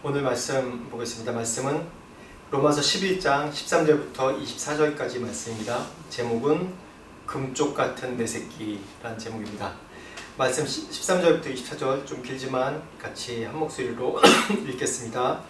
오늘 말씀 보겠습니다. 말씀은 로마서 11장 13절부터 24절까지 말씀입니다. 제목은 금쪽 같은 내 새끼라는 제목입니다. 말씀 13절부터 24절 좀 길지만 같이 한 목소리로 읽겠습니다.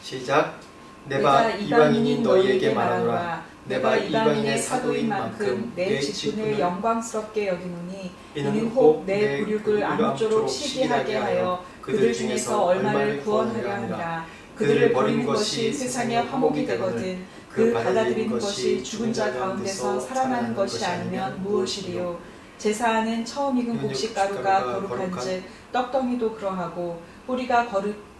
시작. 내가 이방인인 너희에게 말하노라. 내가 이방인의 사도인 만큼 내 직분을 영광스럽게 여기노니 이는 혹 내 굴육을 아무쪼록 시기하게 하여 그들 중에서 얼마를 구원하려 하니라. 그들을 버리는 것이 세상의 화목이 되거든 그 받아들인 것이 죽은 자 가운데서 살아나는 것이 아니면 무엇이리요. 제사하는 처음 익은 곡식가루가 거룩한즉 떡덩이도 그러하고 뿌리가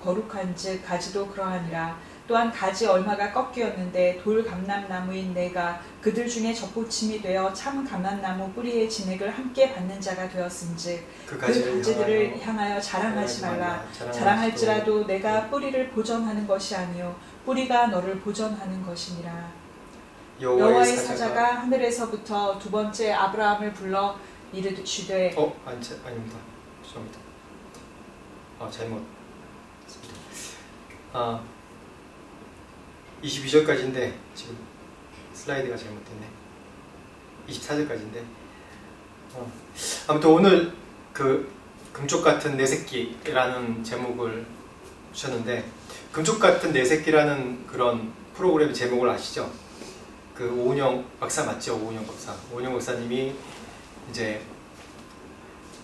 거룩한즉 가지도 그러하니라. 또한 가지 얼마가 꺾이었는데 돌 감람나무인 내가 그들 중에 접붙임이 되어 참 감람나무 뿌리의 진액을 함께 받는 자가 되었은즉 그 가지들을 향하여 자랑하지 말라. 자랑할지라도 내가 뿌리를 보전하는 것이 아니요 뿌리가 너를 보전하는 것이니라. 여호와의 사자가 하늘에서부터 두 번째 아브라함을 불러 이르시되 아닙니다. 죄송합니다. 잘못했습니다. 22절까지인데 지금 슬라이드가 잘못됐네. 24절까지인데 아무튼 오늘 그 금쪽 같은 내 새끼라는 제목을 주셨는데, 금쪽 같은 내 새끼라는 그런 프로그램 제목을 아시죠? 그 오은영 박사 맞죠? 오은영 박사. 오은영 박사님이 이제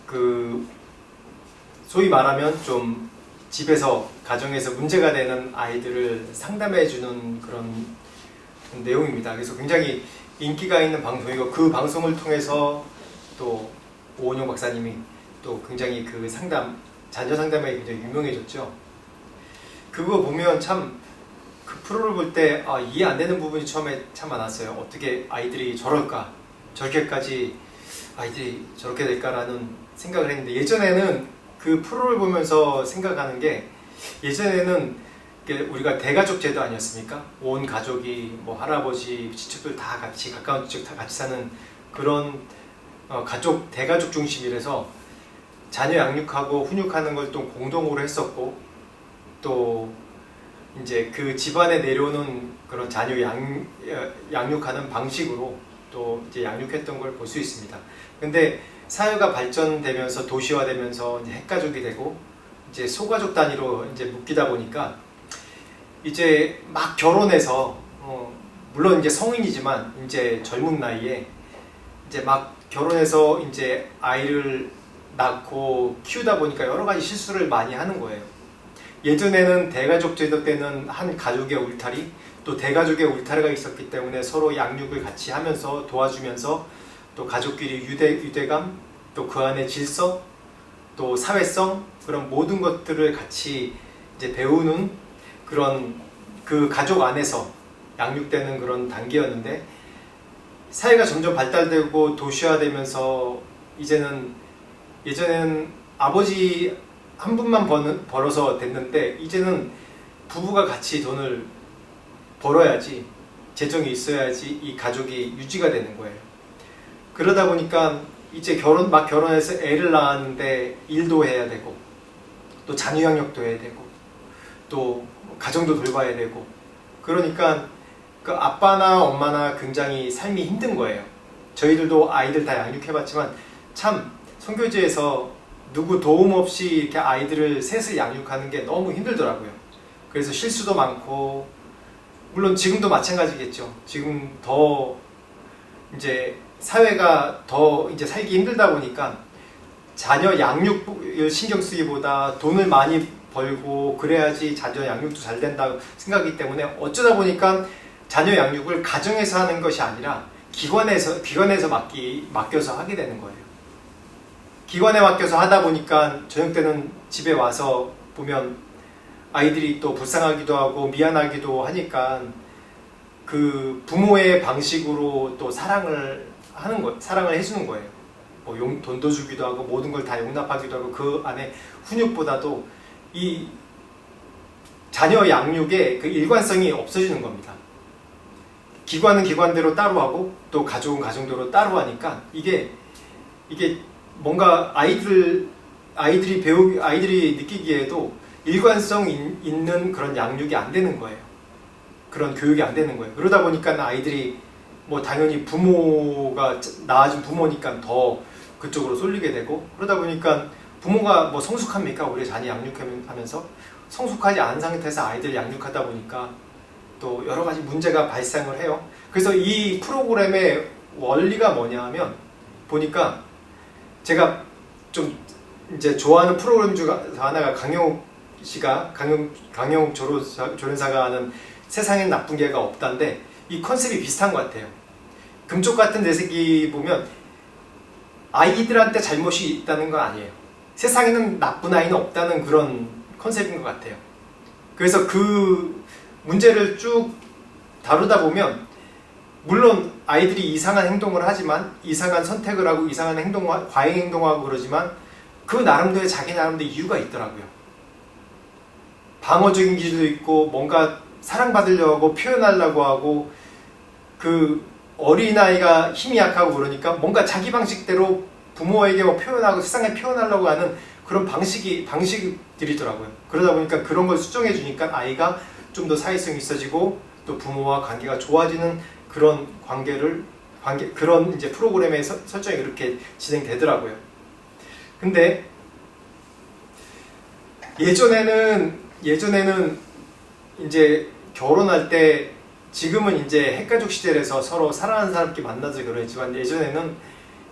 그 소위 말하면 좀 집에서 가정에서 문제가 되는 아이들을 상담해 주는 그런 내용입니다. 그래서 굉장히 인기가 있는 방송이고, 그 방송을 통해서 또 오은영 박사님이 또 굉장히 그 자녀 상담에 굉장히 유명해졌죠. 그거 보면 참 그 프로를 볼 때 이해 안 되는 부분이 처음에 참 많았어요. 어떻게 아이들이 저럴까? 저렇게까지 아이들이 저렇게 될까라는 생각을 했는데, 예전에는 그 프로를 보면서 생각하는 게, 예전에는 우리가 대가족 제도 아니었습니까? 온 가족이 뭐 할아버지, 친척들 다 같이, 가까운 친척 다 같이 사는 그런 대가족 중심이라서 자녀 양육하고 훈육하는 걸 또 공동으로 했었고, 또 이제 그 집안에 내려오는 그런 자녀 양육하는 방식으로 또 이제 양육했던 걸 볼 수 있습니다. 근데 사회가 발전되면서 도시화되면서 이제 핵가족이 되고 이제 소가족 단위로 이제 묶이다 보니까 이제 막 결혼해서 물론 이제 성인이지만 이제 젊은 나이에 이제 막 결혼해서 이제 아이를 낳고 키우다 보니까 여러 가지 실수를 많이 하는 거예요. 예전에는 대가족 제도 때는 한 가족의 울타리, 또 대가족의 울타리가 있었기 때문에 서로 양육을 같이 하면서 도와주면서 또 가족끼리 유대감, 또 그 안에 질서, 또 사회성, 그런 모든 것들을 같이 이제 배우는 그런 그 가족 안에서 양육되는 그런 단계였는데, 사회가 점점 발달되고 도시화되면서 예전에는 아버지 한 분만 벌어서 됐는데, 이제는 부부가 같이 돈을 벌어야지, 재정이 있어야지 이 가족이 유지가 되는 거예요. 그러다 보니까 이제 결혼해서 애를 낳았는데 일도 해야 되고, 또 자녀 양육도 해야 되고, 또 가정도 돌봐야 되고, 그러니까 그 아빠나 엄마나 굉장히 삶이 힘든 거예요. 저희들도 아이들 다 양육해봤지만 참 선교지에서 누구 도움 없이 이렇게 아이들을 셋을 양육하는 게 너무 힘들더라고요. 그래서 실수도 많고, 물론 지금도 마찬가지겠죠. 지금 더 이제 사회가 더 이제 살기 힘들다 보니까 자녀 양육을 신경 쓰기보다 돈을 많이 벌고 그래야지 자녀 양육도 잘 된다고 생각하기 때문에, 어쩌다 보니까 자녀 양육을 가정에서 하는 것이 아니라 기관에서 맡겨서 하게 되는 거예요. 기관에 맡겨서 하다 보니까 저녁 때는 집에 와서 보면 아이들이 또 불쌍하기도 하고 미안하기도 하니까 그 부모의 방식으로 또 사랑을 해주는 거예요. 뭐 돈도 주기도 하고 모든 걸 다 용납하기도 하고, 그 안에 훈육보다도 이 자녀 양육의 그 일관성이 없어지는 겁니다. 기관은 기관대로 따로 하고 또 가족은 가정대로 따로 하니까 이게 뭔가 아이들이 느끼기에도 일관성 있는 그런 양육이 안 되는 거예요. 그런 교육이 안 되는 거예요. 그러다 보니까 아이들이 뭐 당연히 부모가 낳아준 부모니까 더 그쪽으로 쏠리게 되고, 그러다 보니까 부모가 뭐 성숙합니까? 우리 자녀 양육하면서 성숙하지 않은 상태에서 아이들 양육하다 보니까 또 여러 가지 문제가 발생을 해요. 그래서 이 프로그램의 원리가 뭐냐 하면, 보니까 제가 좀 이제 좋아하는 프로그램 중 하나가 강영욱 씨가, 강영욱 조련사가 하는 세상엔 나쁜 개가 없다인데, 이 컨셉이 비슷한 것 같아요. 금쪽 같은 내 새끼 보면 아이들한테 잘못이 있다는 건 아니에요. 세상에는 나쁜 아이는 없다는 그런 컨셉인 것 같아요. 그래서 그 문제를 쭉 다루다 보면, 물론 아이들이 이상한 행동을 하지만, 이상한 선택을 하고 이상한 과잉 행동하고 그러지만 그 나름대로의 자기 나름대로 이유가 있더라고요. 방어적인 기질도 있고, 뭔가 사랑받으려고 하고 표현하려고 하고, 그 어린아이가 힘이 약하고 그러니까 뭔가 자기 방식대로 부모에게 뭐 표현하고 세상에 표현하려고 하는 그런 방식들이더라고요. 그러다 보니까 그런 걸 수정해 주니까 아이가 좀 더 사회성이 있어지고, 또 부모와 관계가 좋아지는 그런 그런 이제 프로그램의 설정이 그렇게 진행되더라고요. 근데 예전에는 이제 결혼할 때, 지금은 이제 핵가족 시대에서 서로 사랑하는 사람끼리 만나서 결혼했지만, 예전에는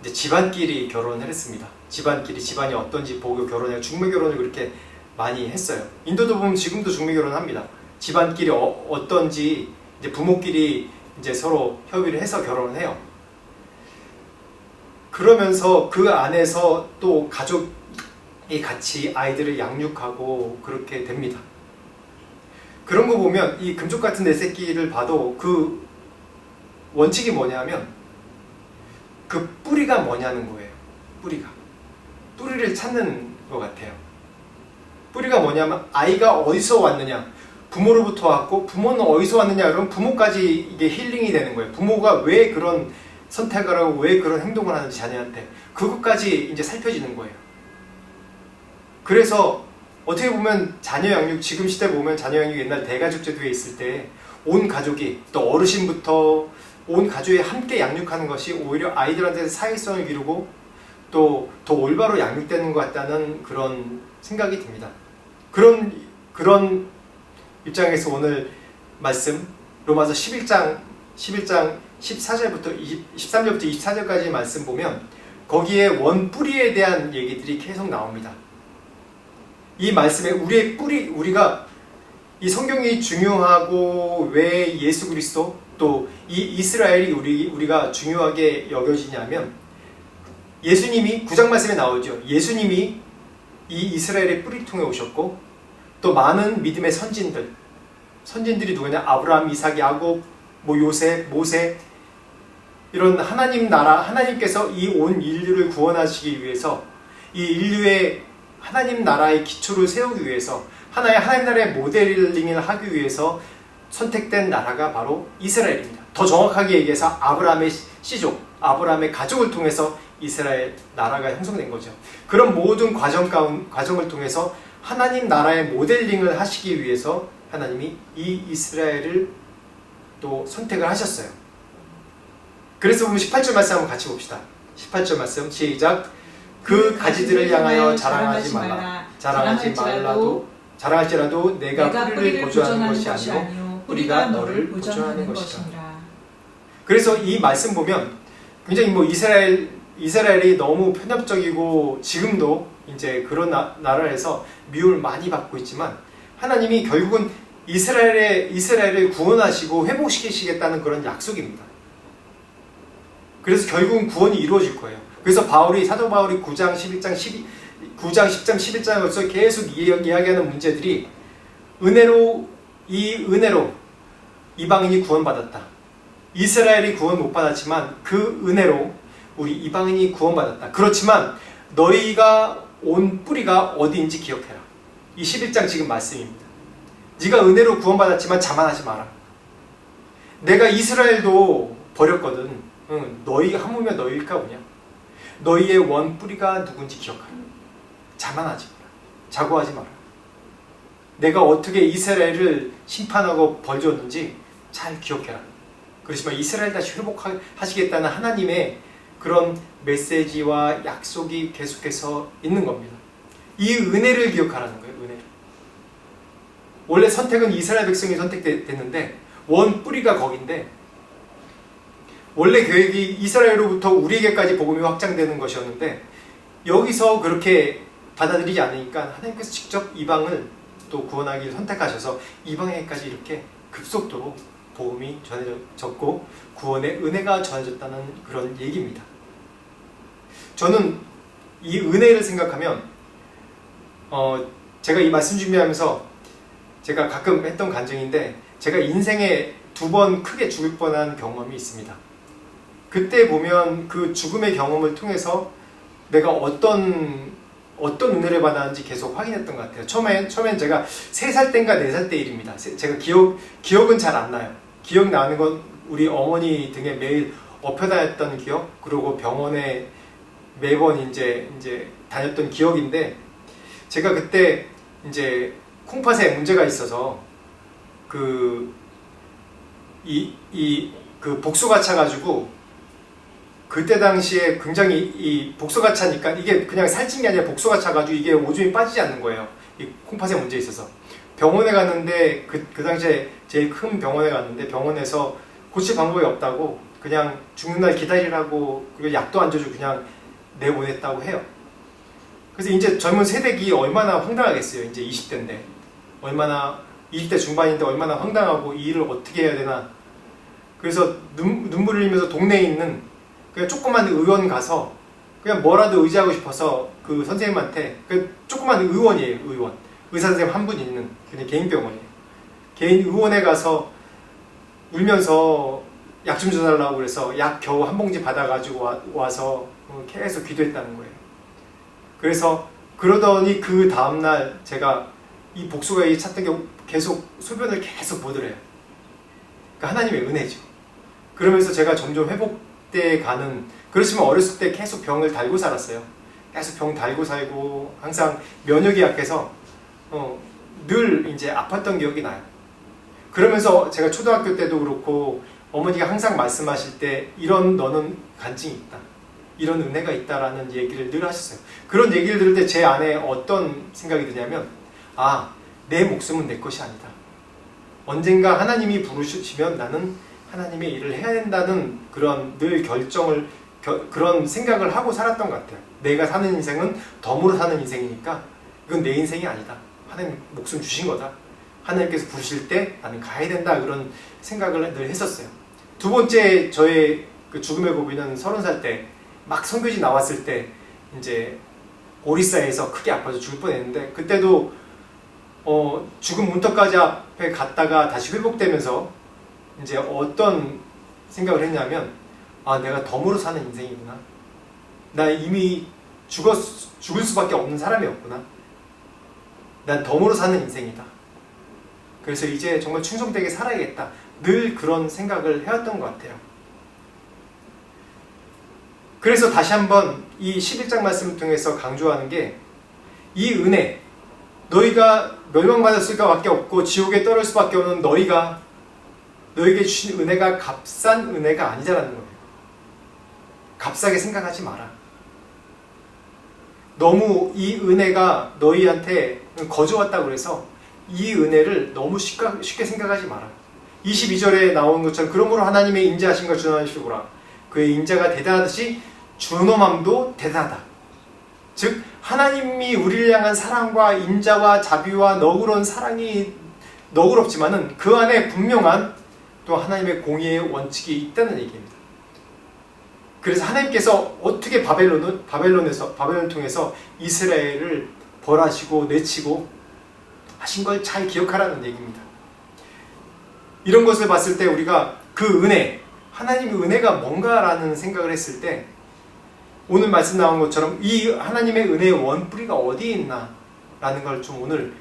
이제 집안끼리 결혼을 했습니다. 집안이 어떤지 보고 결혼해요. 중매 결혼을 그렇게 많이 했어요. 인도도 보면 지금도 중매 결혼을 합니다. 집안끼리 어떤지 이제 부모끼리 이제 서로 협의를 해서 결혼을 해요. 그러면서 그 안에서 또 가족이 같이 아이들을 양육하고 그렇게 됩니다. 그런 거 보면 이 금쪽 같은 내 새끼를 봐도 그 원칙이 뭐냐면, 그 뿌리가 뭐냐는 거예요. 뿌리를 찾는 것 같아요. 뿌리가 뭐냐면, 아이가 어디서 왔느냐, 부모로부터 왔고, 부모는 어디서 왔느냐, 그럼 부모까지 이게 힐링이 되는 거예요. 부모가 왜 그런 선택을 하고 왜 그런 행동을 하는지 자녀한테, 그것까지 이제 살펴지는 거예요. 그래서 어떻게 보면 자녀 양육, 지금 시대 보면 자녀 양육, 옛날 대가족 제도에 있을 때 온 가족이, 또 어르신부터 온 가족이 함께 양육하는 것이 오히려 아이들한테 사회성을 기르고 또 더 올바로 양육되는 것 같다는 그런 생각이 듭니다. 그런 입장에서 오늘 말씀, 로마서 11장 13절부터 24절까지 말씀 보면, 거기에 원뿌리에 대한 얘기들이 계속 나옵니다. 이 말씀에 우리의 뿌리, 우리가 이 성경이 중요하고 왜 예수 그리스도, 또 이 이스라엘이 우리가 중요하게 여겨지냐면, 예수님이 9장 말씀에 나오죠. 예수님이 이 이스라엘의 뿌리 통해 오셨고, 또 많은 믿음의 선진들이 누구냐? 아브라함, 이삭, 야곱, 요셉, 모세, 이런 하나님 나라, 하나님께서 이 온 인류를 구원하시기 위해서, 이 인류의 하나님 나라의 기초를 세우기 위해서, 하나님 나라의 모델링을 하기 위해서 선택된 나라가 바로 이스라엘입니다. 더 정확하게 얘기해서 아브라함의 씨족, 아브라함의 가족을 통해서 이스라엘 나라가 형성된 거죠. 그런 모든 과정을 통해서 하나님 나라의 모델링을 하시기 위해서 하나님이 이 이스라엘을 또 선택을 하셨어요. 그래서 보면 18절 말씀 한번 같이 봅시다. 18절 말씀 시작. 그 가지들을 향하여 자랑하지 말라. 자랑할지라도 내가 뿌리를 보존하는 것이 아니요 뿌리가 너를 보존하는 것이라. 그래서 이 말씀 보면 굉장히 이스라엘이 너무 편협적이고 지금도 이제 그런 나라에서 미움을 많이 받고 있지만, 하나님이 결국은 이스라엘을 구원하시고 회복시키시겠다는 그런 약속입니다. 그래서 결국은 구원이 이루어질 거예요. 그래서 사도 바울이 9장, 10장, 11장에서 계속 이야기하는 문제들이 은혜로 이방인이 구원받았다. 이스라엘이 구원 못 받았지만 그 은혜로 우리 이방인이 구원받았다. 그렇지만 너희가 온 뿌리가 어디인지 기억해라. 이 11장 지금 말씀입니다. 네가 은혜로 구원받았지만 자만하지 마라. 내가 이스라엘도 버렸거든. 너희 하물며 너희일까 보냐. 너희의 원 뿌리가 누군지 기억하라. 자만하지 마라. 자고하지 마라. 내가 어떻게 이스라엘을 심판하고 벌 줬는지 잘 기억해라. 그렇지만 이스라엘 다시 회복하시겠다는 하나님의 그런 메시지와 약속이 계속해서 있는 겁니다. 이 은혜를 기억하라는 거예요. 은혜를. 원래 선택은 이스라엘 백성이 선택됐는데 원 뿌리가 거긴데 원래 계획이 이스라엘로부터 우리에게까지 복음이 확장되는 것이었는데 여기서 그렇게 받아들이지 않으니까 하나님께서 직접 이방을 또 구원하기를 선택하셔서 이방에게까지 이렇게 급속도로 복음이 전해졌고 구원의 은혜가 전해졌다는 그런 얘기입니다. 저는 이 은혜를 생각하면 제가 이 말씀 준비하면서 제가 가끔 했던 간증인데 제가 인생에 2번 크게 죽을 뻔한 경험이 있습니다. 그때 보면 그 죽음의 경험을 통해서 내가 어떤 은혜를 받았는지 계속 확인했던 것 같아요. 처음엔 제가 3살 때인가 4살 때 일입니다. 제가 기억은 잘 안 나요. 기억나는 건 우리 어머니 등에 매일 업혀 다녔던 기억, 그리고 병원에 매번 이제 다녔던 기억인데, 제가 그때 이제 콩팥에 문제가 있어서 그 복수가 차가지고 그때 당시에 굉장히 이 복수가 차니까 이게 그냥 살찐 게 아니라 복수가 차가지고 이게 오줌이 빠지지 않는 거예요. 이 콩팥에 문제 있어서 병원에 갔는데 그 당시에 제일 큰 병원에 갔는데 병원에서 고칠 방법이 없다고 그냥 죽는 날 기다리라고 그리고 약도 안 줘주고 그냥 내보냈다고 해요. 그래서 이제 젊은 세대기 얼마나 황당하겠어요. 이제 20대인데 얼마나 20대 중반인데 얼마나 황당하고 이 일을 어떻게 해야 되나. 그래서 눈물 흘리면서 동네에 있는 그냥 조그만 의원 가서 그냥 뭐라도 의지하고 싶어서 그 선생님한테 그 조그만 의원이에요. 의사 선생님 한 분 있는 그냥 개인 병원이에요. 개인 의원에 가서 울면서 약 좀 줘달라고 그래서 약 겨우 한 봉지 받아가지고 와서 계속 기도했다는 거예요. 그래서 그러더니 그 다음날 제가 이 복수가 찼던 게 계속 소변을 계속 보더래요. 그러니까 하나님의 은혜죠. 그러면서 제가 점점 회복돼 가는, 그렇지만 어렸을 때 계속 병을 달고 살았어요. 계속 병 달고 살고 항상 면역이 약해서 늘 이제 아팠던 기억이 나요. 그러면서 제가 초등학교 때도 그렇고 어머니가 항상 말씀하실 때 이런 너는 간증이 있다, 이런 은혜가 있다라는 얘기를 늘 하셨어요. 그런 얘기를 들을 때 제 안에 어떤 생각이 드냐면, 내 목숨은 내 것이 아니다. 언젠가 하나님이 부르시면 나는 하나님의 일을 해야 된다는 그런 늘 그런 생각을 하고 살았던 것 같아요. 내가 사는 인생은 덤으로 사는 인생이니까 이건 내 인생이 아니다. 하나님 목숨 주신 거다. 하나님께서 부르실 때 나는 가야 된다. 그런 생각을 늘 했었어요. 두 번째 저의 그 죽음의 고비는 30살 때 막 선교지 나왔을 때 이제 오리사에서 크게 아파서 죽을 뻔했는데, 그때도 죽음 문턱까지 앞에 갔다가 다시 회복되면서 이제 어떤 생각을 했냐면, 내가 덤으로 사는 인생이구나. 나 이미 죽을 수밖에 없는 사람이었구나. 난 덤으로 사는 인생이다. 그래서 이제 정말 충성되게 살아야겠다. 늘 그런 생각을 해왔던 것 같아요. 그래서 다시 한번 이 11장 말씀을 통해서 강조하는 게, 이 은혜, 너희가 멸망받았을 수밖에 없고 지옥에 떨어질 수밖에 없는 너에게 주신 은혜가 값싼 은혜가 아니자라는 거예요. 값싸게 생각하지 마라. 너무 이 은혜가 너희한테 거저왔다고 해서 이 은혜를 너무 쉽게 생각하지 마라. 22절에 나오는 것처럼 그러므로 하나님의 인자하신 걸 준하시고라. 그의 인자가 대단하듯이 준엄함도 대단하다. 즉 하나님이 우리를 향한 사랑과 인자와 자비와 너그러운 사랑이 너그럽지만은 그 안에 분명한 또 하나님의 공의의 원칙이 있다는 얘기입니다. 그래서 하나님께서 어떻게 바벨론을 통해서 이스라엘을 벌하시고 내치고 하신 걸 잘 기억하라는 얘기입니다. 이런 것을 봤을 때 우리가 그 은혜, 하나님의 은혜가 뭔가라는 생각을 했을 때 오늘 말씀 나온 것처럼 이 하나님의 은혜의 원뿌리가 어디에 있나 라는 걸 좀 오늘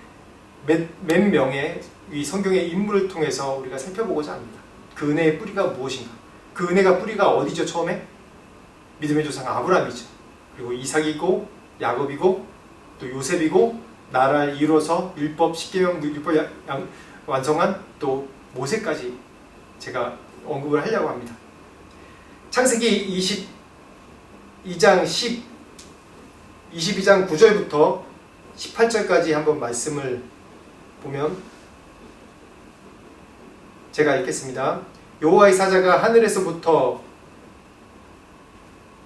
몇 명의 이 성경의 인물을 통해서 우리가 살펴보고자 합니다. 그 은혜의 뿌리가 무엇인가? 그 은혜가 뿌리가 어디죠? 처음에 믿음의 조상 아브라함이죠. 그리고 이삭이고 야곱이고 또 요셉이고 나라를 이루어서 율법, 십계명, 율법 완성한 또 모세까지 제가 언급을 하려고 합니다. 창세기 22장 9절부터 18절까지 한번 말씀을 보면 제가 읽겠습니다. 여호와의 사자가 하늘에서부터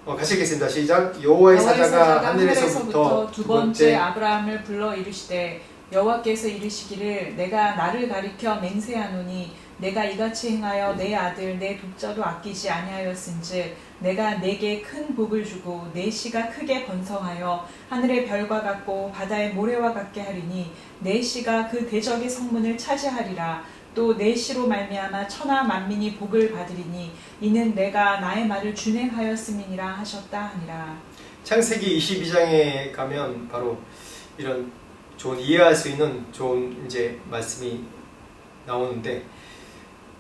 같이 읽겠습니다. 시작. 여호와의 사자가 하늘에서부터 두 번째 아브라함을 불러 이르시되 여호와께서 이르시기를 내가 나를 가리켜 맹세하노니 내가 이같이 행하여 내 아들 내 독자도 아끼지 아니하였은즉 내가 내게 큰 복을 주고 내 씨가 크게 번성하여 하늘의 별과 같고 바다의 모래와 같게 하리니 내 씨가 그 대적의 성문을 차지하리라. 또 내 씨로 말미암아 천하 만민이 복을 받으리니 이는 내가 나의 말을 준행하였음이니라 하셨다 하니라. 창세기 22장에 가면 바로 이런 좋은 이해할 수 있는 좋은 이제 말씀이 나오는데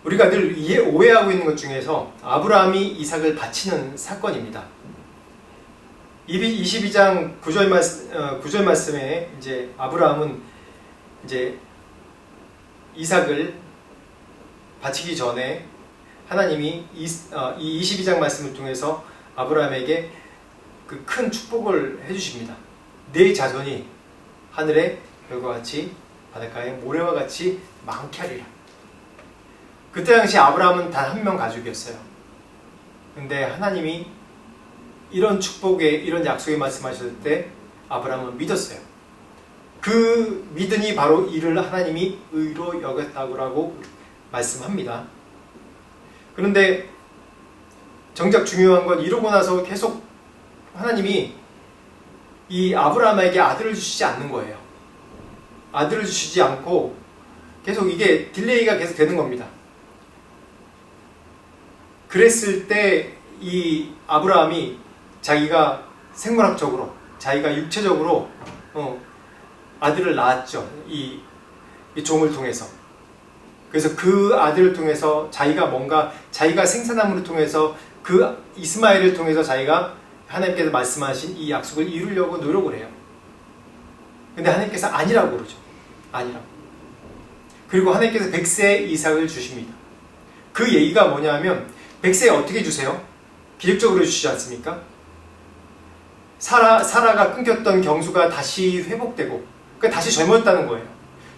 우리가 늘 오해하고 있는 것 중에서 아브라함이 이삭을 바치는 사건입니다. 22장 9절 말씀에 이제 아브라함은 이제 이삭을 바치기 전에 하나님이 이 22장 말씀을 통해서 아브라함에게 그 큰 축복을 해주십니다. 네 자손이 하늘의 별과 같이 바닷가의 모래와 같이 많게 하리라. 그때 당시 아브라함은 단 한 명 가족이었어요. 근데 하나님이 이런 축복에 이런 약속의 말씀하셨을 때 아브라함은 믿었어요. 그 믿으니 바로 이를 하나님이 의로 여겼다고 말씀합니다. 그런데 정작 중요한 건 이러고 나서 계속 하나님이 이 아브라함에게 아들을 주시지 않는 거예요. 아들을 주시지 않고 계속 이게 딜레이가 계속 되는 겁니다. 그랬을 때 이 아브라함이 자기가 생물학적으로, 자기가 육체적으로 아들을 낳았죠. 이 종을 통해서. 그래서 그 아들을 통해서 자기가 생산함으로 통해서 그 이스마엘을 통해서 자기가 하나님께서 말씀하신 이 약속을 이루려고 노력을 해요. 근데 하나님께서 아니라고 그러죠. 아니라고. 그리고 하나님께서 100세 이삭을 주십니다. 그 얘기가 뭐냐면 100세에 어떻게 주세요? 기적적으로 주시지 않습니까? 사라가 끊겼던 경수가 다시 회복되고 그러니까 다시 젊었다는 거예요.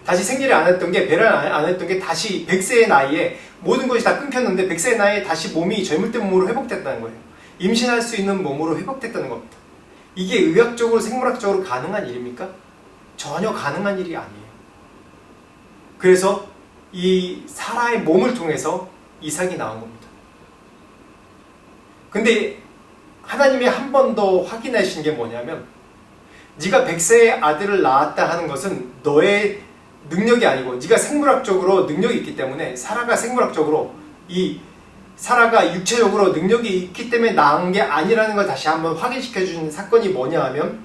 다시 생리를 안 했던 게 배를 안 했던 게 다시 100세의 나이에 모든 것이 다 끊겼는데 100세의 나이에 다시 몸이 젊을 때 몸으로 회복됐다는 거예요. 임신할 수 있는 몸으로 회복됐다는 겁니다. 이게 의학적으로 생물학적으로 가능한 일입니까? 전혀 가능한 일이 아니에요. 그래서 이 사라의 몸을 통해서 이삭이 나온 겁니다. 근데 하나님이 한 번 더 확인하신 게 뭐냐면 네가 100세의 아들을 낳았다 하는 것은 너의 능력이 아니고 네가 생물학적으로 능력이 있기 때문에 사라가 육체적으로 능력이 있기 때문에 낳은 게 아니라는 걸 다시 한번 확인시켜 주는 사건이 뭐냐 하면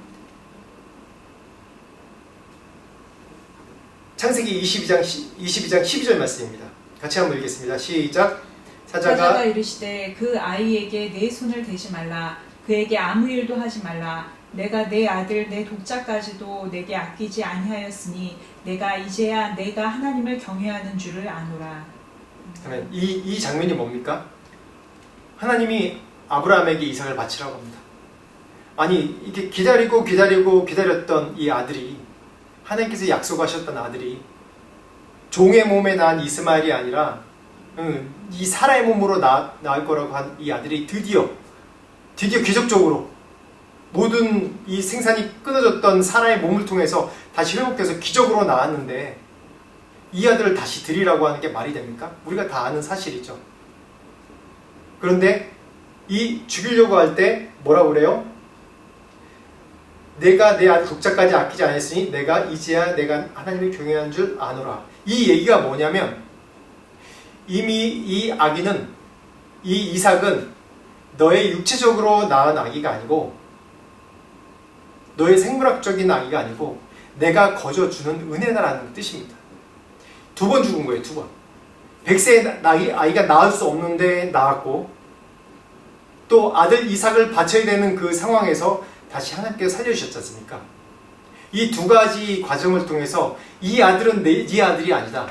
창세기 22장 12절 말씀입니다. 같이 한번 읽겠습니다. 시작. 사자가 이르시되 그 아이에게 내 손을 대지 말라. 그에게 아무 일도 하지 말라. 내가 내 아들 내 독자까지도 내게 아끼지 아니하였으니 내가 이제야 내가 하나님을 경외하는 줄을 아노라. 이 장면이 뭡니까? 하나님이 아브라함에게 이삭을 바치라고 합니다. 아니 이렇게 기다렸던 이 아들이 하나님께서 약속하셨던 아들이 종의 몸에 난 이스마엘이 아니라 이 사라의 몸으로 낳을 거라고 한 이 아들이 드디어 기적적으로 모든 이 생산이 끊어졌던 사라의 몸을 통해서 다시 회복돼서 기적으로 나왔는데 이 아들을 다시 드리라고 하는 게 말이 됩니까? 우리가 다 아는 사실이죠. 그런데 이 죽이려고 할 때 뭐라고 그래요? 내가 내 아들 독자까지 아끼지 않았으니 내가 이제야 내가 하나님을 경외하는 줄 아노라. 이 얘기가 뭐냐면 이미 이 이삭은 너의 육체적으로 낳은 아기가 아니고 너의 생물학적인 아기가 아니고 내가 거저주는 은혜다라는 뜻입니다. 2번 죽은 거예요. 2번. 100세의 아이가 낳을 수 없는데 낳았고 또 아들 이삭을 바쳐야 되는 그 상황에서 다시 하나님께서 살려주셨지 않습니까? 이 두 가지 과정을 통해서 이 아들은 네 아들이 아니다.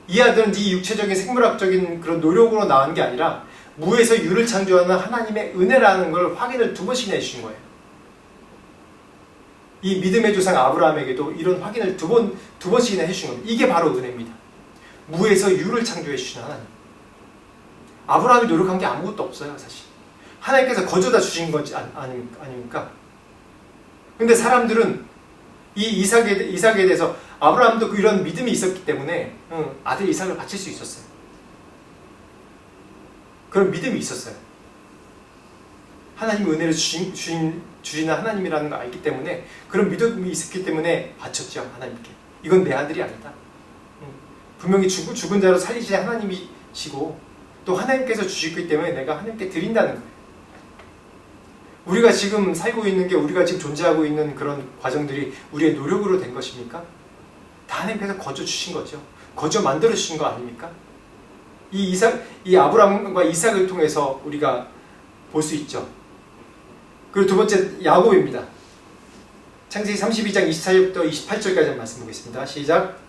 이 아들은 네 육체적인 생물학적인 그런 노력으로 나온 게 아니라 무에서 유를 창조하는 하나님의 은혜라는 걸 확인을 두 번씩이나 해주신 거예요. 이 믿음의 조상 아브라함에게도 이런 확인을 두 번씩이나 해주신 겁니다. 이게 바로 은혜입니다. 무에서 유를 창조해 주신 하나님. 아브라함이 노력한 게 아무것도 없어요, 사실. 하나님께서 거저다 주신 거지 아닙니까? 근데 사람들은 이 이삭에 대해서 아브라함도 이런 믿음이 있었기 때문에 아들 이삭을 바칠 수 있었어요. 그런 믿음이 있었어요. 하나님이 은혜를 주시는 하나님이라는 걸 알기 때문에 그런 믿음이 있었기 때문에 바쳤죠, 하나님께. 이건 내 아들이 아니다. 분명히 죽은 자로 살리신 하나님이시고 또 하나님께서 주시기 때문에 내가 하나님께 드린다는 거예요. 우리가 지금 살고 있는 게, 우리가 지금 존재하고 있는 그런 과정들이 우리의 노력으로 된 것입니까? 다 하나님께서 거저 주신 거죠. 거저 만들어 주신 거 아닙니까? 이 아브라함과 이삭을 통해서 우리가 볼 수 있죠. 그리고 두 번째, 야곱입니다. 창세기 32장 24절부터 28절까지 말씀 보겠습니다. 시작.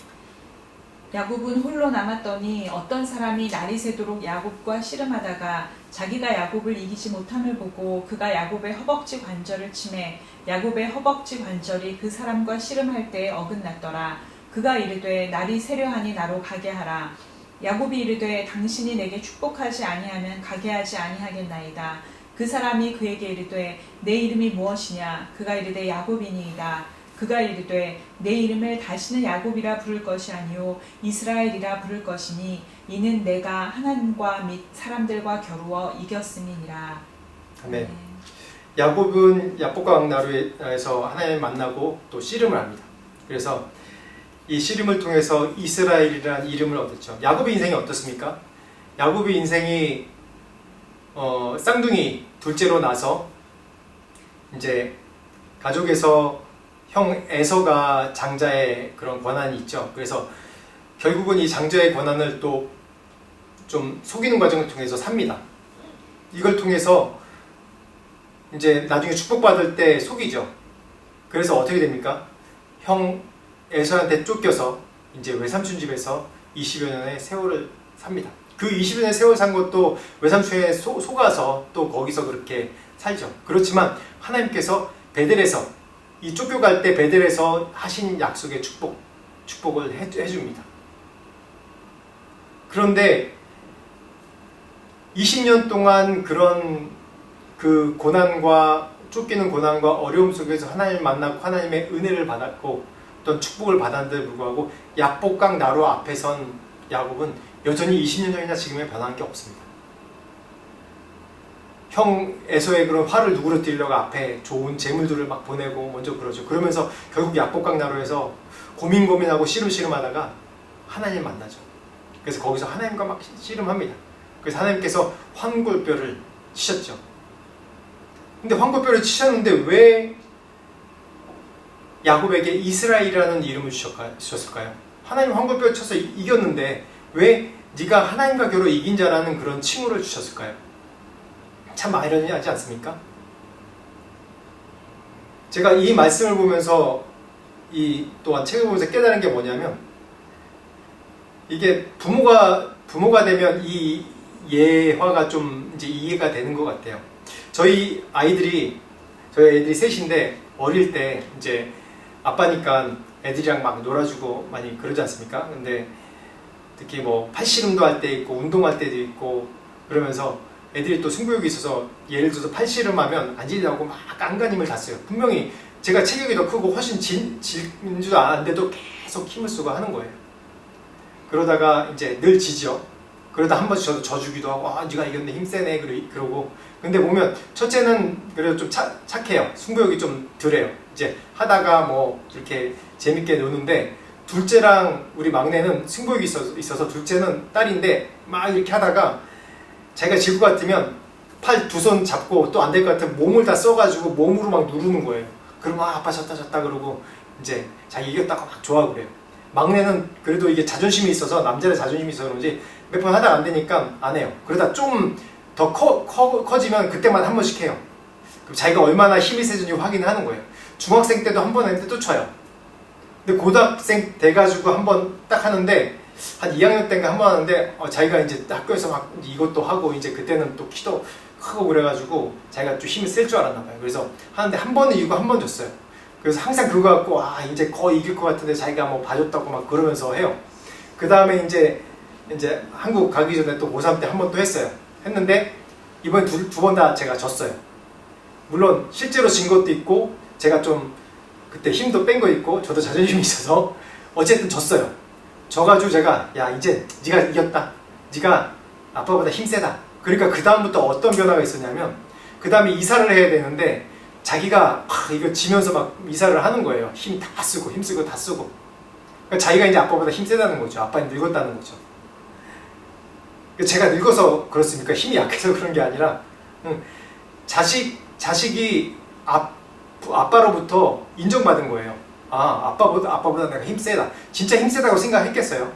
야곱은 홀로 남았더니 어떤 사람이 날이 새도록 야곱과 씨름하다가 자기가 야곱을 이기지 못함을 보고 그가 야곱의 허벅지 관절을 치매 야곱의 허벅지 관절이 그 사람과 씨름할 때에 어긋났더라. 그가 이르되 날이 새려하니 나로 가게 하라. 야곱이 이르되 당신이 내게 축복하지 아니하면 가게 하지 아니하겠나이다. 그 사람이 그에게 이르되 내 이름이 무엇이냐? 그가 이르되 야곱이니이다. 그가 이르되 내 이름을 다시는 야곱이라 부를 것이 아니요 이스라엘이라 부를 것이니 이는 내가 하나님과 및 사람들과 겨루어 이겼음이니라. 아멘. 야곱은 야복과 왕나루에서 하나님을 만나고 또 씨름을 합니다. 그래서 이 씨름을 통해서 이스라엘이라는 이름을 얻었죠. 야곱의 인생이 어떻습니까? 야곱의 인생이 쌍둥이 둘째로 나서 이제 가족에서 형 에서가 장자의 그런 권한이 있죠. 그래서 결국은 이 장자의 권한을 또 좀 속이는 과정을 통해서 삽니다. 이걸 통해서 이제 나중에 축복받을 때 속이죠. 그래서 어떻게 됩니까? 형 에서한테 쫓겨서 이제 외삼촌 집에서 20여 년의 세월을 삽니다. 그 20여 년의 세월 산 것도 외삼촌에 속아서 또 거기서 그렇게 살죠. 그렇지만 하나님께서 베델에서 이 쫓겨갈 때 베델에서 하신 약속의 축복을 해줍니다. 그런데 20년 동안 그런 그 고난과 쫓기는 고난과 어려움 속에서 하나님을 만나고 하나님의 은혜를 받았고 어떤 축복을 받았는데도 불구하고 야복강 나루 앞에 선 야곱은 여전히 20년 전이나 지금에 변한 게 없습니다. 형 에서의 그런 화를 누그러뜨리려고 앞에 좋은 재물들을 막 보내고 먼저 그러죠. 그러면서 결국 야복강 나루에서 고민하고 씨름하다가 하나님 만나죠. 그래서 거기서 하나님과 막 씨름합니다. 그래서 하나님께서 환골뼈를 치셨죠. 근데 환골뼈를 치셨는데 왜 야곱에게 이스라엘이라는 이름을 주셨을까요? 하나님 환골뼈를 쳐서 이겼는데 왜 네가 하나님과 겨루 이긴 자라는 그런 칭호를 주셨을까요? 참 아이러니하지 않습니까? 제가 이 말씀을 보면서 또한 책을 보면서 깨달은 게 뭐냐면 이게 부모가 되면 이 예화가 좀 이제 이해가 되는 것 같아요. 저희 애들이 셋인데 어릴 때 이제 아빠니까 애들이랑 막 놀아주고 많이 그러지 않습니까? 근데 특히 뭐 팔씨름도 할 때 있고 운동할 때도 있고 그러면서 애들이 또 승부욕이 있어서 예를 들어서 팔씨름하면 앉으려고 막 안간힘을 다 써요. 분명히 제가 체격이 더 크고 훨씬 진 줄도 아는데도 계속 힘을 쓰고 하는 거예요. 그러다가 이제 늘 지죠. 그러다 한 번씩 저도 져주기도 하고 네가 이겼네 힘세네 그러고 근데 보면 첫째는 그래도 좀 착해요. 승부욕이 좀 덜해요. 이제 하다가 뭐 이렇게 재밌게 노는데 둘째랑 우리 막내는 승부욕이 있어서 둘째는 딸인데 막 이렇게 하다가 자기가 질 것 같으면 팔 두 손 잡고 또 안 될 것 같으면 몸을 다 써가지고 몸으로 막 누르는 거예요. 그러면 아빠 졌다 그러고 이제 자기 이겼다고 막 좋아하고 그래요. 막내는 그래도 이게 자존심이 있어서 남자의 자존심이 있어서 그런지 몇 번 하다가 안 되니까 안 해요. 그러다 좀 더 커지면 그때만 한 번씩 해요. 그럼 자기가 얼마나 힘이 세진지 확인을 하는 거예요. 중학생 때도 한 번 했는데 또 쳐요. 근데 고등학생 돼가지고 한 번 딱 하는데 한 2학년 때인가 한 번 하는데 자기가 이제 학교에서 막 이것도 하고 이제 그때는 또 키도 크고 그래가지고 자기가 좀 힘을 쓸 줄 알았나 봐요. 그래서 하는데 한 번은 이기고 한 번 졌어요. 그래서 항상 그거 갖고 이제 거의 이길 것 같은데 자기가 뭐 봐줬다고 막 그러면서 해요. 그 다음에 이제 한국 가기 전에 또 고3 때 한 번 또 했어요. 했는데 이번에 두 번 다 제가 졌어요. 물론 실제로 진 것도 있고 제가 좀 그때 힘도 뺀 거 있고 저도 자존심이 있어서 어쨌든 졌어요. 져가지고 제가 야 이제 네가 이겼다. 네가 아빠보다 힘세다. 그러니까 그 다음부터 어떤 변화가 있었냐면 그 다음에 이사를 해야 되는데 자기가 이거 지면서 막 이사를 하는 거예요. 힘 다 쓰고 힘 쓰고 다 쓰고. 그러니까 자기가 이제 아빠보다 힘세다는 거죠. 아빠는 늙었다는 거죠. 제가 늙어서 그렇습니까? 힘이 약해서 그런 게 아니라 자식이 아빠로부터 인정받은 거예요. 아빠보다 내가 힘세다. 진짜 힘세다고 생각했겠어요?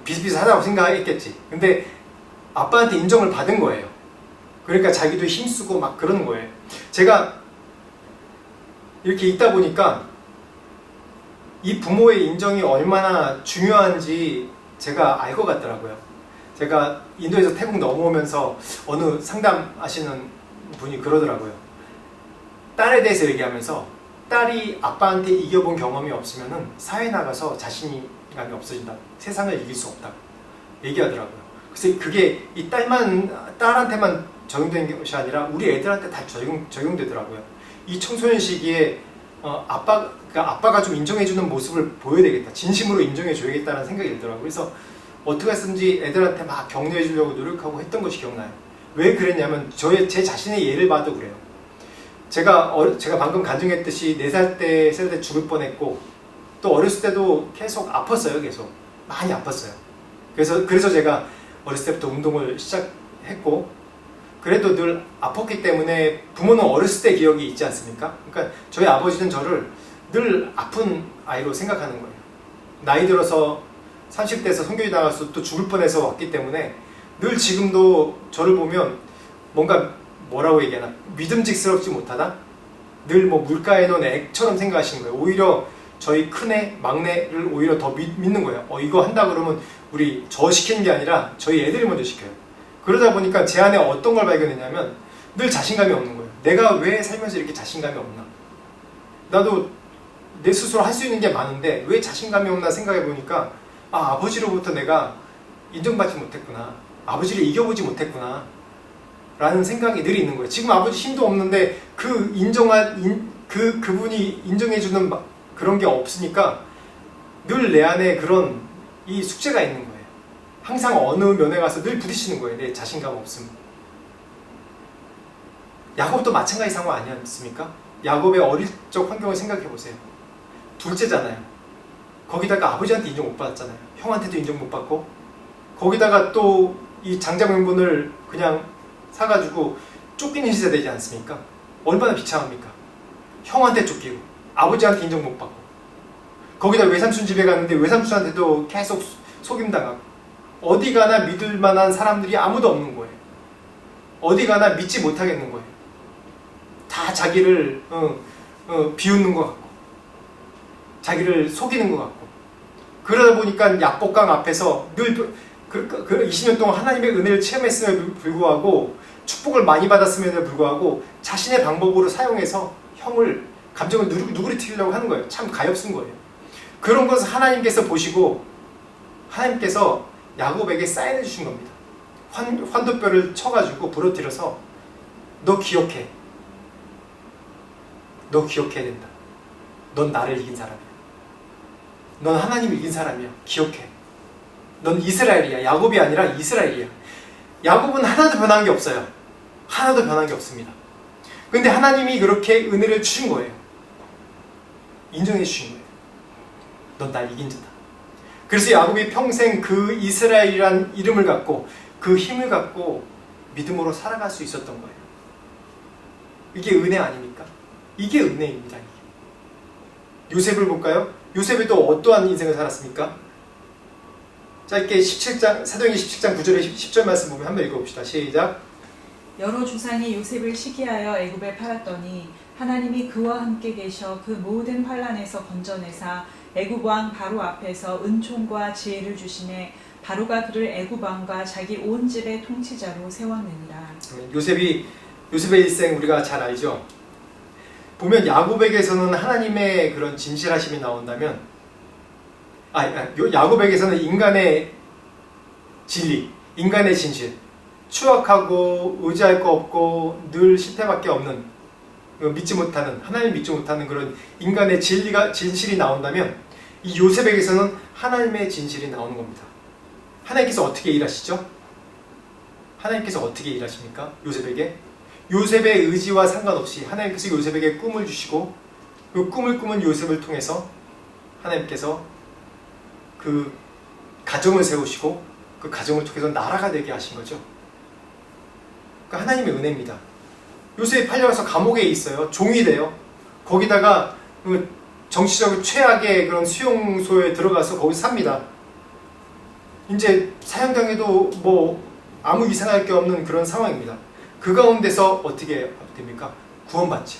비슷비슷하다고 생각했겠지. 근데 아빠한테 인정을 받은 거예요. 그러니까 자기도 힘쓰고 막 그러는 거예요. 제가 이렇게 있다 보니까 이 부모의 인정이 얼마나 중요한지 제가 알 것 같더라고요. 제가 인도에서 태국 넘어오면서 어느 상담하시는 분이 그러더라고요. 딸에 대해서 얘기하면서 딸이 아빠한테 이겨본 경험이 없으면 사회에 나가서 자신감이 없어진다. 세상을 이길 수 없다고 얘기하더라고요. 그래서 그게 이 딸한테만 적용된 것이 아니라 우리 애들한테 다 적용되더라고요. 이 청소년 시기에 아빠가 좀 인정해주는 모습을 보여야 되겠다. 진심으로 인정해줘야겠다는 생각이 들더라고요. 그래서 어떻게 했든지 애들한테 막 격려해주려고 노력하고 했던 것이 기억나요. 왜 그랬냐면 제 자신의 예를 봐도 그래요. 제가 방금 간증했듯이 4살 때, 3살 때 죽을 뻔했고 또 어렸을 때도 계속 아팠어요. 계속 많이 아팠어요. 그래서 제가 어렸을 때부터 운동을 시작했고 그래도 늘 아팠기 때문에 부모는 어렸을 때 기억이 있지 않습니까? 그러니까 저희 아버지는 저를 늘 아픈 아이로 생각하는 거예요. 나이 들어서 30대에서 선교지 나가서 또 죽을 뻔해서 왔기 때문에 늘 지금도 저를 보면 뭔가 뭐라고 얘기하나 믿음직스럽지 못하다? 늘 뭐 물가에 놓은 액처럼 생각하시는 거예요. 오히려 저희 큰애, 막내를 오히려 더 믿는 거예요. 이거 한다 그러면 우리 저 시키는 게 아니라 저희 애들이 먼저 시켜요. 그러다 보니까 제 안에 어떤 걸 발견했냐면 늘 자신감이 없는 거예요. 내가 왜 살면서 이렇게 자신감이 없나? 나도 내 스스로 할 수 있는 게 많은데 왜 자신감이 없나 생각해 보니까 아버지로부터 내가 인정받지 못했구나. 아버지를 이겨보지 못했구나. 라는 생각이 늘 있는 거예요. 지금 아버지 힘도 없는데 그분이 인정해주는 그런 게 없으니까 늘 내 안에 그런 이 숙제가 있는 거예요. 항상 어느 면에 가서 늘 부딪히는 거예요. 내 자신감 없음. 야곱도 마찬가지 상황 아니었습니까? 야곱의 어릴 적 환경을 생각해 보세요. 둘째잖아요. 거기다가 아버지한테 인정 못 받았잖아요. 형한테도 인정 못 받고 거기다가 또 이 장자 명분을 그냥 사가지고 쫓기는 시대 되지 않습니까? 얼마나 비참합니까? 형한테 쫓기고 아버지한테 인정 못 받고 거기다 외삼촌 집에 갔는데 외삼촌한테도 계속 속임당하고 어디 가나 믿을 만한 사람들이 아무도 없는 거예요. 어디 가나 믿지 못하겠는 거예요. 다 자기를 비웃는 것 같고 자기를 속이는 것 같고 그러다 보니까 약복강 앞에서 늘 20년 동안 하나님의 은혜를 체험했음에도 불구하고 축복을 많이 받았음에도 불구하고 자신의 방법으로 사용해서 형을 감정을 누그러뜨리려고 하는 거예요. 참 가엾은 거예요. 그런 것을 하나님께서 보시고 하나님께서 야곱에게 사인해 주신 겁니다. 환도뼈를 쳐가지고 부러뜨려서 너 기억해. 너 기억해야 된다. 넌 나를 이긴 사람이야. 넌 하나님을 이긴 사람이야. 기억해. 넌 이스라엘이야. 야곱이 아니라 이스라엘이야. 야곱은 하나도 변한 게 없어요. 하나도 변한 게 없습니다. 근데 하나님이 그렇게 은혜를 주신 거예요. 인정해 주신 거예요. 넌 날 이긴 자다. 그래서 야곱이 평생 그 이스라엘이란 이름을 갖고 그 힘을 갖고 믿음으로 살아갈 수 있었던 거예요. 이게 은혜 아닙니까? 이게 은혜입니다. 요셉을 볼까요? 요셉이 또 어떠한 인생을 살았습니까? 자, 이렇게 사도행전 17장 9절에 10절 말씀 보면 한번 읽어봅시다. 시작. 여러 조상이 요셉을 시기하여 애굽에 팔았더니 하나님이 그와 함께 계셔 그 모든 환난에서 건져내사 애굽 왕 바로 앞에서 은총과 지혜를 주시매 바로가 그를 애굽 왕과 자기 온 집의 통치자로 세웠느니라. 요셉의 일생 우리가 잘 알죠. 보면 야곱에게서는 하나님의 그런 진실하심이 나온다면, 야곱에게서는 인간의 진리, 인간의 진실, 추악하고 의지할 거 없고 늘 실패밖에 없는, 믿지 못하는, 하나님 믿지 못하는 그런 인간의 진실이 나온다면, 이 요셉에게서는 하나님의 진실이 나오는 겁니다. 하나님께서 어떻게 일하시죠? 하나님께서 어떻게 일하십니까? 요셉에게? 요셉의 의지와 상관없이 하나님께서 요셉에게 꿈을 주시고, 그 꿈을 꾸은 요셉을 통해서 하나님께서 그 가정을 세우시고, 그 가정을 통해서 나라가 되게 하신 거죠. 그러니까 하나님의 은혜입니다. 요셉이 팔려가서 감옥에 있어요. 종이 돼요. 거기다가 그 정치적으로 최악의 그런 수용소에 들어가서 거기서 삽니다. 이제 사형당해도 뭐 아무 이상할 게 없는 그런 상황입니다. 그 가운데서 어떻게 됩니까? 구원받죠.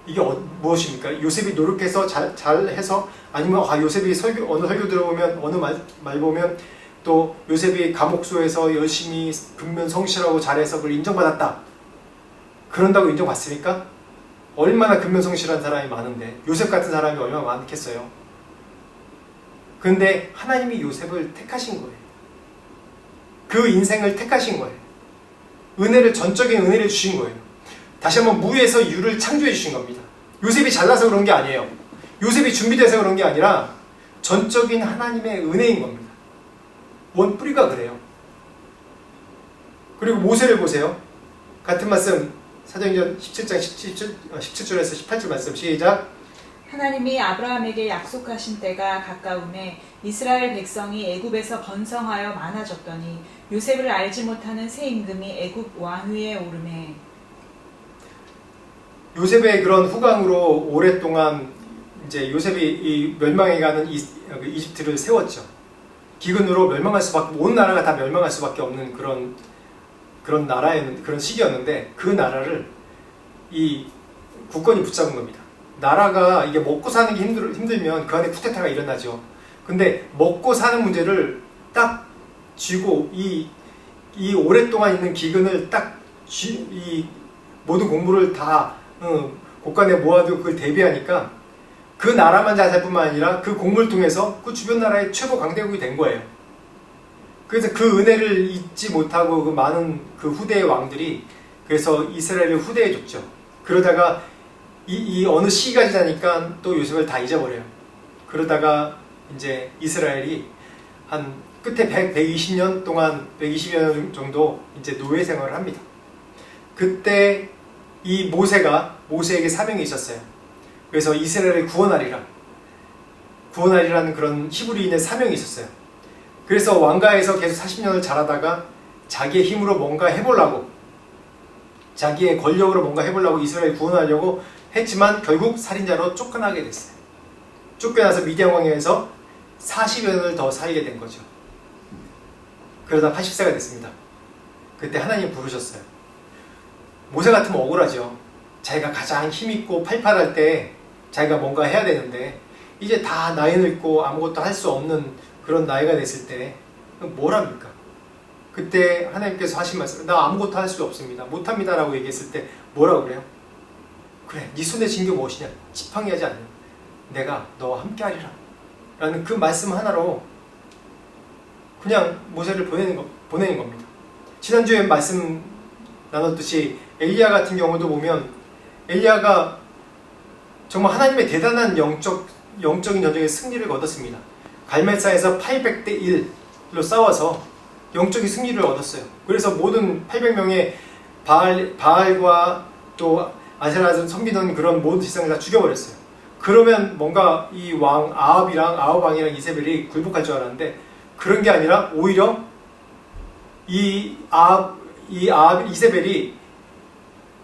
이게 무엇입니까? 요셉이 노력해서 잘해서, 아니면 요셉이 어느 설교 들어보면, 어느 말 보면 또 요셉이 감옥소에서 열심히 근면성실하고 잘해서 그걸 인정받았다, 그런다고 인정받습니까? 얼마나 근면성실한 사람이 많은데, 요셉 같은 사람이 얼마나 많겠어요. 그런데 하나님이 요셉을 택하신 거예요. 그 인생을 택하신 거예요. 전적인 은혜를 주신 거예요. 다시 한번 무에서 유를 창조해 주신 겁니다. 요셉이 잘나서 그런 게 아니에요. 요셉이 준비돼서 그런 게 아니라 전적인 하나님의 은혜인 겁니다. 원 뿌리가 그래요. 그리고 모세를 보세요. 같은 말씀, 사도행전 17장 17절에서 18절 말씀 시작. 하나님이 아브라함에게 약속하신 때가 가까움에 이스라엘 백성이 애굽에서 번성하여 많아졌더니 요셉을 알지 못하는 새 임금이 애굽 왕위에 오르매. 요셉의 그런 후광으로 오랫동안 이제 요셉이 이 멸망해가는 이집트를 세웠죠. 기근으로 멸망할 수밖에, 온 나라가 다 멸망할 수밖에 없는 그런 나라였는, 그런 시기였는데, 그 나라를 이 국권이 붙잡은 겁니다. 나라가 이게 먹고 사는 게 힘들면 그 안에 쿠데타가 일어나죠. 근데 먹고 사는 문제를 딱 쥐고, 이 오랫동안 있는 기근을 이 모든 공부를 다 곳간에 모아두고 그걸 대비하니까 그 나라만 잘 살 뿐만 아니라 그 공부를 통해서 그 주변 나라의 최고 강대국이 된 거예요. 그래서 그 은혜를 잊지 못하고 그 많은 그 후대의 왕들이 그래서 이스라엘을 후대해줬죠. 그러다가 이 어느 시기가 지나니까 또 요셉을 다 잊어버려요. 그러다가 이제 이스라엘이 한 끝에 120년 동안, 120년 정도 이제 노예 생활을 합니다. 그때 이 모세에게 사명이 있었어요. 그래서 이스라엘을 구원하리라는 그런 히브리인의 사명이 있었어요. 그래서 왕가에서 계속 40년을 자라다가 자기의 힘으로 뭔가 해보려고, 자기의 권력으로 뭔가 해보려고 이스라엘 구원하려고 했지만 결국 살인자로 쫓겨나게 됐어요. 쫓겨나서 미디안 왕에서 40여 년을 더 살게 된 거죠. 그러다 80세가 됐습니다. 그때 하나님 부르셨어요. 모세 같으면 억울하죠. 자기가 가장 힘있고 팔팔할 때 자기가 뭔가 해야 되는데 이제 다 나이 늙고 아무것도 할 수 없는 그런 나이가 됐을 때 뭘 합니까? 그때 하나님께서 하신 말씀, 나 아무것도 할 수 없습니다, 못합니다 라고 얘기했을 때 뭐라고 그래요? 그래, 네 손에 쥔 게 무엇이냐? 지팡이 하지 않냐? 내가 너와 함께 하리라 라는 그 말씀 하나로 그냥 모세를 보내는 겁니다. 지난주에 말씀 나눴듯이 엘리야 같은 경우도 보면 엘리야가 정말 하나님의 대단한 영적인 전쟁에 승리를 거뒀습니다. 갈멜산에서 800대 1로 싸워서 영적인 승리를 얻었어요. 그래서 모든 800명의 바알과 또 아세라를 섬기던 그런 모든 지상을 다 죽여버렸어요. 그러면 뭔가 이 아합 왕이랑 이세벨이 굴복할 줄 알았는데 그런 게 아니라 오히려 이세벨이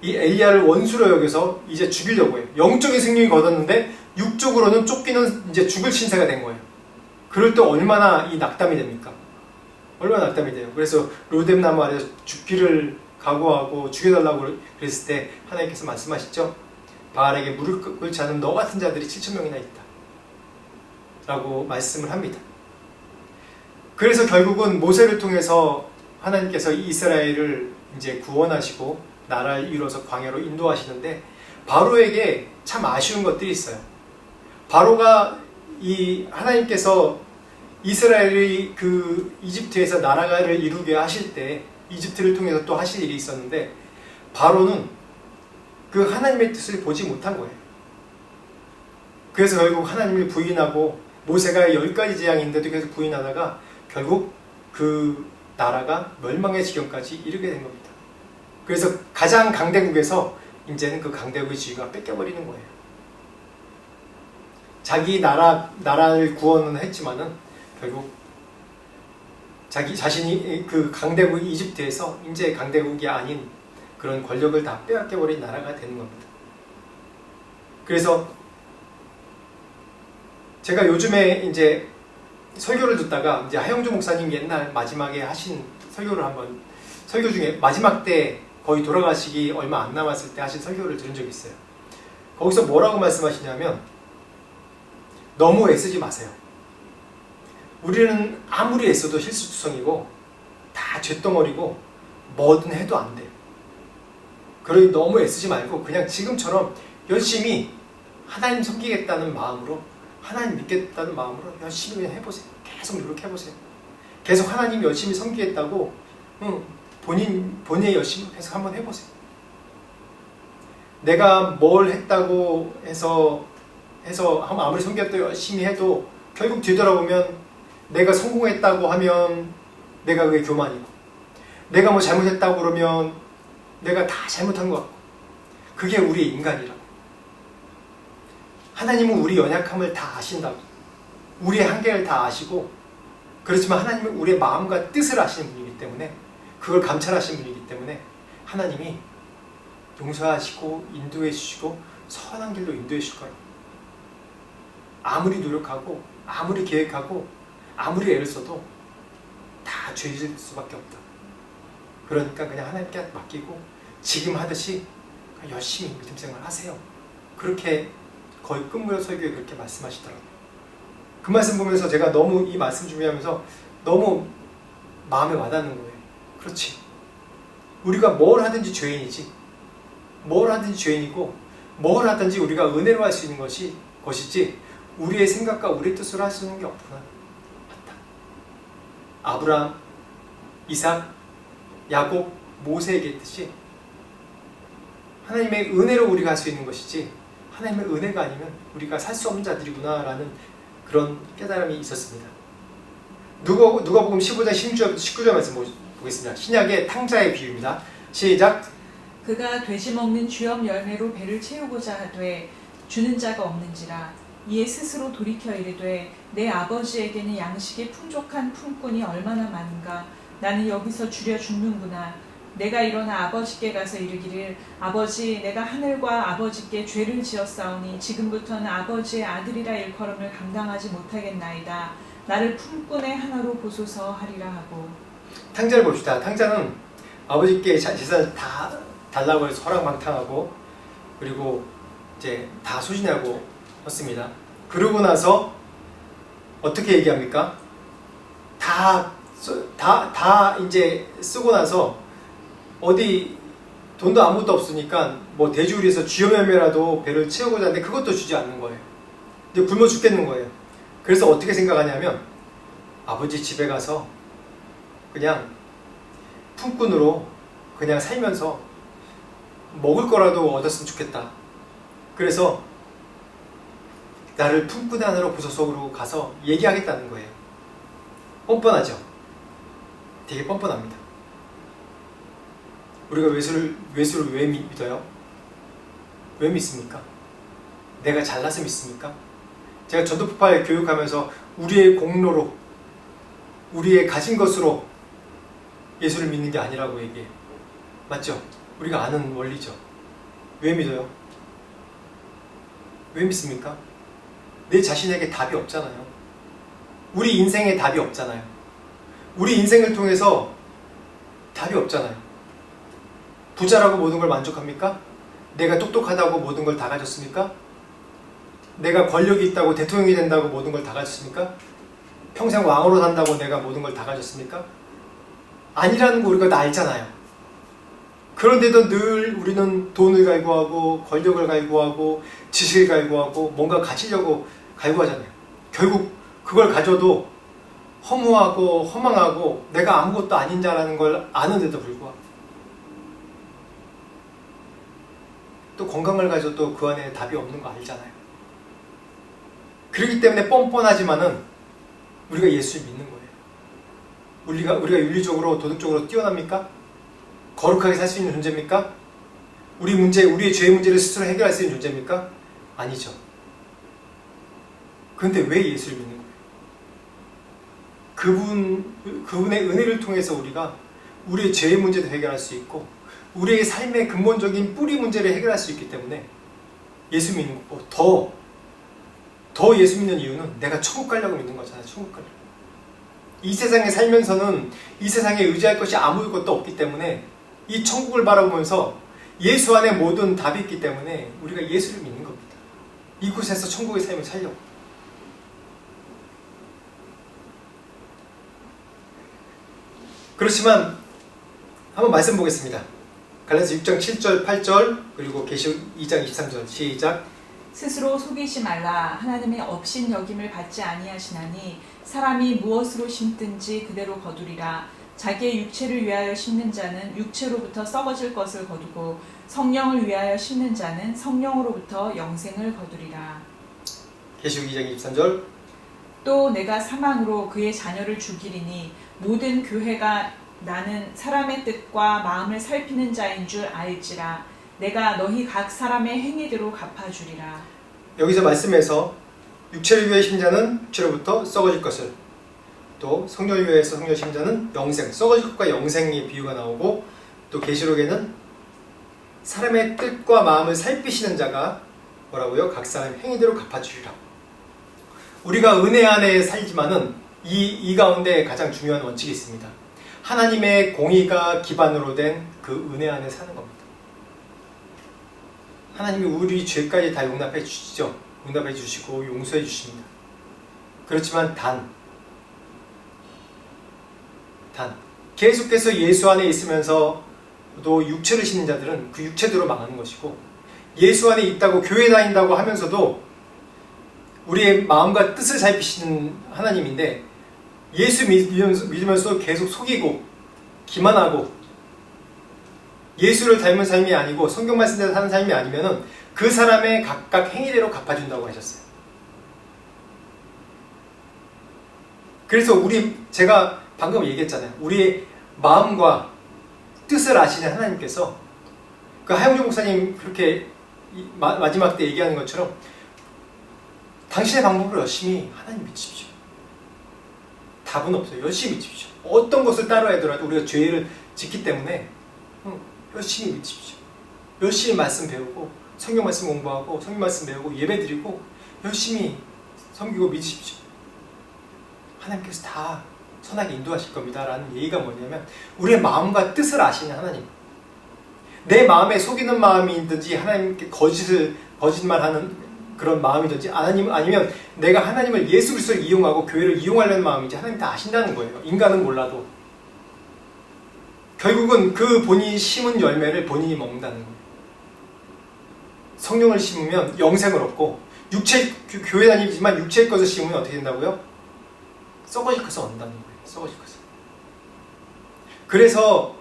이 엘리야를 원수로 여겨서 이제 죽이려고 해요. 영적인 승리를 거뒀는데 육적으로는 쫓기는 이제 죽을 신세가 된 거예요. 그럴 때 얼마나 이 낙담이 됩니까? 얼마나 낙담이 돼요. 그래서 로뎀나무 아래서 죽기를 각오하고 죽여달라고 그랬을 때 하나님께서 말씀하시죠. 바알에게 무릎 꿇지 않은 너 같은 자들이 7,000명이나 있다 라고 말씀을 합니다. 그래서 결국은 모세를 통해서 하나님께서 이스라엘을 이제 구원하시고 나라를 이루어서 광야로 인도하시는데 바로에게 참 아쉬운 것들이 있어요. 바로가 이 하나님께서 이스라엘이 그 이집트에서 나라를 이루게 하실 때 이집트를 통해서 또 하실 일이 있었는데 바로는 그 하나님의 뜻을 보지 못한 거예요. 그래서 결국 하나님을 부인하고 모세가 10가지 재앙인데도 계속 부인하다가 결국 그 나라가 멸망의 지경까지 이르게 된 겁니다. 그래서 가장 강대국에서 이제는 그 강대국의 지위가 뺏겨버리는 거예요. 자기 나라를 구원은 했지만은 결국 자신이 그 강대국 이집트에서 이제 강대국이 아닌 그런 권력을 다 빼앗겨버린 나라가 되는 겁니다. 그래서 제가 요즘에 이제 설교를 듣다가 이제 하영조 목사님 옛날 마지막에 하신 설교를 한번 설교 중에 마지막 때 거의 돌아가시기 얼마 안 남았을 때 하신 설교를 들은 적이 있어요. 거기서 뭐라고 말씀하시냐면 너무 애쓰지 마세요. 우리는 아무리 애써도 실수투성이고 다 죄덩어리고 뭐든 해도 안 돼요. 그러니 너무 애쓰지 말고 그냥 지금처럼 열심히 하나님 섬기겠다는 마음으로 하나님 믿겠다는 마음으로 열심히 그냥 해보세요. 계속 노력해보세요. 계속 하나님 열심히 섬기겠다고 본인이 열심히 계속 한번 해보세요. 내가 뭘 했다고 해서 아무리 섬겼다고 열심히 해도 결국 뒤돌아보면 내가 성공했다고 하면 내가 그게 교만이고 내가 뭐 잘못했다고 그러면 내가 다 잘못한 것 같고 그게 우리의 인간이라고. 하나님은 우리 연약함을 다 아신다고. 우리의 한계를 다 아시고 그렇지만 하나님은 우리의 마음과 뜻을 아시는 분이기 때문에 그걸 감찰하시는 분이기 때문에 하나님이 용서하시고 인도해 주시고 선한 길로 인도해 주실 거예요. 아무리 노력하고 아무리 계획하고 아무리 애를 써도 다 죄질 수밖에 없다. 그러니까 그냥 하나님께 맡기고 지금 하듯이 열심히 믿음 생활 하세요. 그렇게 거의 끝무렵 설교에 그렇게 말씀하시더라고요. 그 말씀 보면서 제가 너무 이 말씀 준비하면서 너무 마음에 와닿는 거예요. 그렇지. 우리가 뭘 하든지 죄인이지. 뭘 하든지 죄인이고 뭘 하든지 우리가 은혜로 할 수 있는 것이지 우리의 생각과 우리의 뜻으로 할 수 있는 게 없구나. 맞다. 아브라함, 이삭, 야곱, 모세에게 했듯이 하나님의 은혜로 우리가 할 수 있는 것이지 하나님의 은혜가 아니면 우리가 살 수 없는 자들이구나 라는 그런 깨달음이 있었습니다. 누가복음 15장 19절 말씀 보겠습니다. 신약의 탕자의 비유입니다. 시작. 그가 돼지 먹는 쥐염 열매로 배를 채우고자 하되 주는 자가 없는지라 이에 스스로 돌이켜 이르되 내 아버지에게는 양식이 풍족한 품꾼이 얼마나 많은가. 나는 여기서 주려 죽는구나. 내가 일어나 아버지께 가서 이르기를 아버지 내가 하늘과 아버지께 죄를 지었사오니 지금부터는 아버지의 아들이라 일컬음을 감당하지 못하겠나이다. 나를 품꾼의 하나로 보소서 하리라 하고. 탕자를 봅시다. 탕자는 아버지께 재산을 다 달라고 해서 허락망탕하고 그리고 이제 다 소진하고 했습니다. 그러고 나서 어떻게 얘기합니까? 다 이제 쓰고 나서 어디 돈도 아무것도 없으니까 뭐 대주울에서 쥐염열매라도 배를 채우고자 하는데 그것도 주지 않는 거예요. 이제 굶어 죽겠는 거예요. 그래서 어떻게 생각하냐면 아버지 집에 가서 그냥 품꾼으로 그냥 살면서 먹을 거라도 얻었으면 좋겠다. 그래서 나를 품꾼의 하나로 보소서로 가서 얘기하겠다는 거예요. 뻔뻔하죠? 되게 뻔뻔합니다. 우리가 외술을 왜 믿어요? 왜 믿습니까? 내가 잘나서 믿습니까? 제가 전도폭발 교육하면서 우리의 공로로 우리의 가진 것으로 예수를 믿는 게 아니라고 얘기해요. 맞죠? 우리가 아는 원리죠. 왜 믿어요? 왜 믿습니까? 내 자신에게 답이 없잖아요. 우리 인생에 답이 없잖아요. 우리 인생을 통해서 답이 없잖아요. 부자라고 모든 걸 만족합니까? 내가 똑똑하다고 모든 걸 다 가졌습니까? 내가 권력이 있다고 대통령이 된다고 모든 걸 다 가졌습니까? 평생 왕으로 산다고 내가 모든 걸 다 가졌습니까? 아니라는 거 우리가 다 알잖아요. 그런데도 늘 우리는 돈을 갈구하고 권력을 갈구하고 지식을 갈구하고 뭔가 가지려고 갈구하잖아요. 결국 그걸 가져도 허무하고 허망하고 내가 아무것도 아닌 자라는 걸 아는데도 불구하고 또 건강을 가져도 그 안에 답이 없는 거 알잖아요. 그렇기 때문에 뻔뻔하지만은 우리가 예수를 믿는 거예요. 우리가 윤리적으로 도덕적으로 뛰어납니까? 거룩하게 살 수 있는 존재입니까? 우리의 죄의 문제를 스스로 해결할 수 있는 존재입니까? 아니죠. 그런데 왜 예수를 믿는 거예요? 그분의 은혜를 통해서 우리가 우리의 죄의 문제도 해결할 수 있고 우리의 삶의 근본적인 뿌리 문제를 해결할 수 있기 때문에 예수 믿는 거고 더 예수 믿는 이유는 내가 천국 가려고 믿는 거잖아요. 천국 가려고. 이 세상에 살면서는 이 세상에 의지할 것이 아무것도 없기 때문에 이 천국을 바라보면서 예수 안에 모든 답이 있기 때문에 우리가 예수를 믿는 겁니다. 이곳에서 천국의 삶을 살려고. 그렇지만 한번 말씀 보겠습니다. 갈라디아서 6장 7절 8절 그리고 계시록 2장 23절 시작. 스스로 속이지 말라. 하나님의 업신 여김을 받지 아니하시나니 사람이 무엇으로 심든지 그대로 거두리라. 자기의 육체를 위하여 심는 자는 육체로부터 썩어질 것을 거두고 성령을 위하여 심는 자는 성령으로부터 영생을 거두리라. 계시록 2장 23절. 또 내가 사망으로 그의 자녀를 죽이리니 모든 교회가 나는 사람의 뜻과 마음을 살피는 자인 줄 알지라. 내가 너희 각 사람의 행위대로 갚아주리라. 여기서 말씀에서 육체를 위하여 심는 자는 육체로부터 썩어질 것을, 또 성령을 위하여서 성령을 심는 자는 영생, 썩어질 것과 영생의 비유가 나오고, 또 계시록에는 사람의 뜻과 마음을 살피시는 자가 뭐라고요? 각 사람의 행위대로 갚아주리라. 우리가 은혜 안에 살지만은 이 가운데 가장 중요한 원칙이 있습니다. 하나님의 공의가 기반으로 된 그 은혜 안에 사는 겁니다. 하나님이 우리 죄까지 다 용납해 주시죠. 용납해 주시고 용서해 주십니다. 그렇지만 계속해서 예수 안에 있으면서도 육체를 신는 자들은 그 육체대로 망하는 것이고, 예수 안에 있다고 교회 다닌다고 하면서도 우리의 마음과 뜻을 살피시는 하나님인데, 예수 믿으면서 계속 속이고 기만하고 예수를 닮은 삶이 아니고 성경 말씀대로 사는 삶이 아니면은 그 사람의 각각 행위대로 갚아준다고 하셨어요. 그래서 제가 방금 얘기했잖아요. 우리의 마음과 뜻을 아시는 하나님께서 그 하영주 목사님 그렇게 마지막 때 얘기하는 것처럼 당신의 방법으로 열심히 하나님 믿으십시오. 답은 없어요. 열심히 믿으십시오. 어떤 것을 따라야 하더라도 우리가 죄를 짓기 때문에 열심히 믿으십시오. 열심히 말씀 배우고 성경 말씀 공부하고 성경 말씀 배우고 예배드리고 열심히 섬기고 믿으십시오. 하나님께서 다 선하게 인도하실 겁니다. 라는 얘기가 뭐냐면 우리의 마음과 뜻을 아시는 하나님, 내 마음에 속이는 마음이든지 하나님께 거짓말하는 그런 마음이든지 아니면 내가 하나님을 예수 그리스도를 이용하고 교회를 이용하려는 마음인지 하나님 다 아신다는 거예요. 인간은 몰라도 결국은 그 본인이 심은 열매를 본인이 먹는다는 거예요. 성령을 심으면 영생을 얻고 교회 다니지만 육체의 것을 심으면 어떻게 된다고요? 썩어질 것을 얻는다는 거예요. 썩어질 것을. 그래서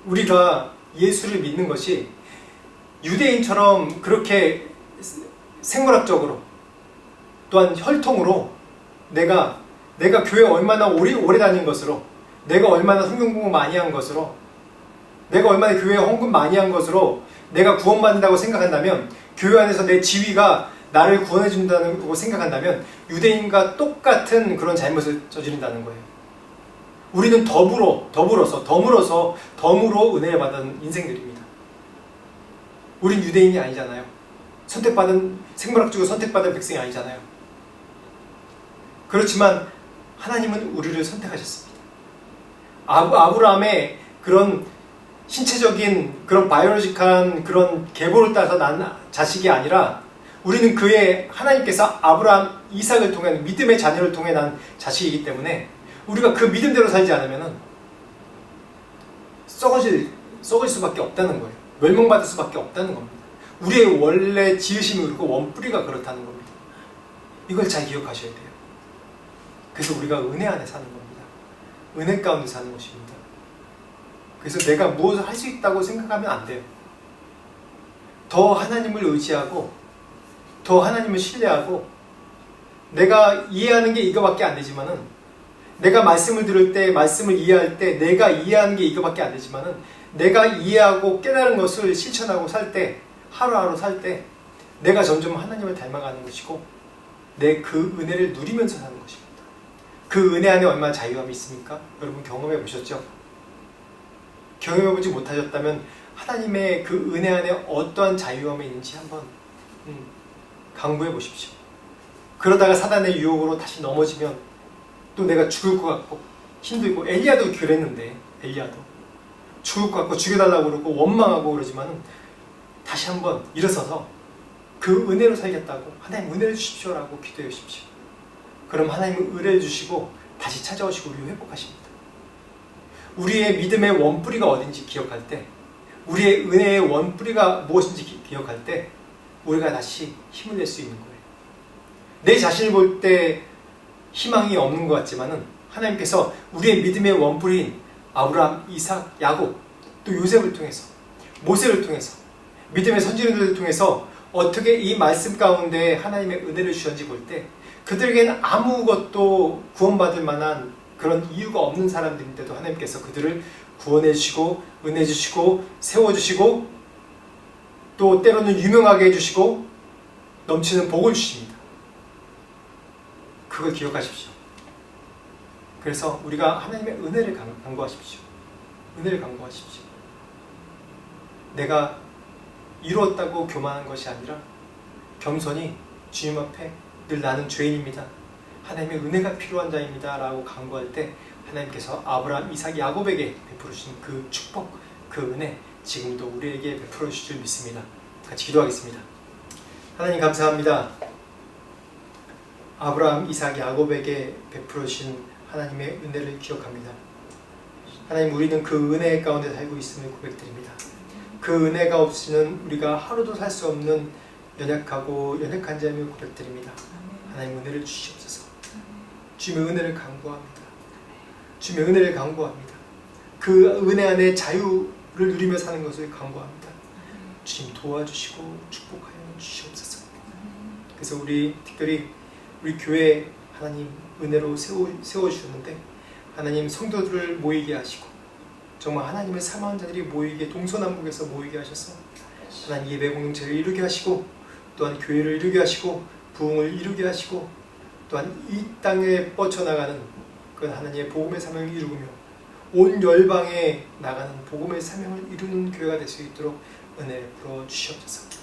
우리가 예수를 믿는 것이 유대인처럼 그렇게 생물학적으로 또한 혈통으로 내가 교회 얼마나 오래 다닌 것으로, 내가 얼마나 성경 공부 많이 한 것으로, 내가 얼마나 교회에 헌금 많이 한 것으로 내가 구원받는다고 생각한다면, 교회 안에서 내 지위가 나를 구원해 준다고 생각한다면 유대인과 똑같은 그런 잘못을 저지른다는 거예요. 우리는 덤으로 은혜를 받은 인생들입니다. 우린 유대인이 아니잖아요. 생물학적으로 선택받은 백성이 아니잖아요. 그렇지만 하나님은 우리를 선택하셨습니다. 아브라함의 그런 신체적인 그런 바이올로직한 그런 계보를 따라서 난 자식이 아니라 우리는 그의 하나님께서 아브라함, 이삭을 통해 믿음의 자녀를 통해 난 자식이기 때문에 우리가 그 믿음대로 살지 않으면 썩어질 수밖에 없다는 거예요. 멸망받을 수밖에 없다는 겁니다. 우리의 원래 지으심이 그렇고 원뿌리가 그렇다는 겁니다. 이걸 잘 기억하셔야 돼요. 그래서 우리가 은혜 안에 사는 겁니다. 은혜 가운데 사는 것입니다. 그래서 내가 무엇을 할 수 있다고 생각하면 안 돼요. 더 하나님을 의지하고 더 하나님을 신뢰하고 내가 이해하는 게 이거밖에 안 되지만은 내가 말씀을 들을 때 말씀을 이해할 때 내가 이해하는 게 이거밖에 안 되지만은 내가 이해하고 깨달은 것을 실천하고 살 때 하루하루 살 때 내가 점점 하나님을 닮아가는 것이고 내 그 은혜를 누리면서 사는 것입니다. 그 은혜 안에 얼마나 자유함이 있습니까? 여러분 경험해 보셨죠? 경험해 보지 못하셨다면 하나님의 그 은혜 안에 어떠한 자유함이 있는지 한번 강구해 보십시오. 그러다가 사단의 유혹으로 다시 넘어지면 또 내가 죽을 것 같고 힘들고 엘리야도 그랬는데 엘리야도 죽을 것 같고 죽여달라고 그러고 원망하고 그러지만은 다시 한번 일어서서 그 은혜로 살겠다고 하나님 은혜를 주십시오라고 기도해 주십시오. 그럼 하나님은 은혜를 주시고 다시 찾아오시고 우리 회복하십니다. 우리의 믿음의 원뿌리가 어딘지 기억할 때 우리의 은혜의 원뿌리가 무엇인지 기억할 때 우리가 다시 힘을 낼 수 있는 거예요. 내 자신을 볼 때 희망이 없는 것 같지만은 하나님께서 우리의 믿음의 원뿌리인 아브라함, 이삭, 야곱 또 요셉을 통해서 모세를 통해서 믿음의 선지자들을 통해서 어떻게 이 말씀 가운데 하나님의 은혜를 주셨는지 볼 때 그들에게는 아무것도 구원받을 만한 그런 이유가 없는 사람들인데도 하나님께서 그들을 구원해 주시고 은혜 주시고 세워주시고 또 때로는 유명하게 해주시고 넘치는 복을 주십니다. 그걸 기억하십시오. 그래서 우리가 하나님의 은혜를 간구하십시오. 은혜를 간구하십시오. 내가 이루었다고 교만한 것이 아니라 겸손히 주님 앞에 늘 나는 죄인입니다. 하나님의 은혜가 필요한 자입니다. 라고 간구할 때 하나님께서 아브라함, 이삭, 야곱에게 베풀어 주신 그 축복, 그 은혜 지금도 우리에게 베풀어 주실 줄 믿습니다. 같이 기도하겠습니다. 하나님 감사합니다. 아브라함, 이삭, 야곱에게 베풀어 주신 하나님의 은혜를 기억합니다. 하나님 우리는 그 은혜 가운데 살고 있음을 고백드립니다. 그 은혜가 없이는 우리가 하루도 살 수 없는 연약하고 연약한 자임을 고백드립니다. 하나님 은혜를 주시옵소서. 주님의 은혜를 간구합니다. 주님의 은혜를 간구합니다. 그 은혜 안에 자유를 누리며 사는 것을 간구합니다. 주님 도와주시고 축복하여 주시옵소서. 그래서 우리 특별히 우리 교회 하나님 은혜로 세워주셨는데 하나님 성도들을 모이게 하시고 정말 하나님의 사모하는 자들이 모이게 동서남북에서 모이게 하셔서 하나님 예배 공동체를 이루게 하시고 또한 교회를 이루게 하시고 부흥을 이루게 하시고 또한 이 땅에 뻗쳐나가는 그런 하나님의 복음의 사명을 이루며 온 열방에 나가는 복음의 사명을 이루는 교회가 될 수 있도록 은혜를 부어 주시옵소서.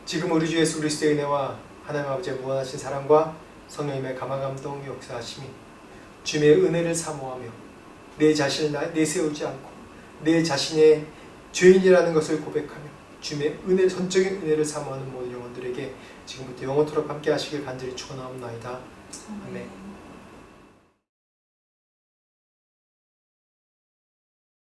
지금 우리 주 예수 그리스도의 은혜와 하나님 아버지의 무한하신 사랑과 성령님의 감화감동 역사하심이 주님의 은혜를 사모하며 내 자신을 내세우지 않고 내 자신의 죄인이라는 것을 고백하며 주님의 은혜, 전적인 은혜를 사모하는 모든 영혼들에게 지금부터 영원토록 함께 하시길 간절히 축원하옵나이다. 아멘.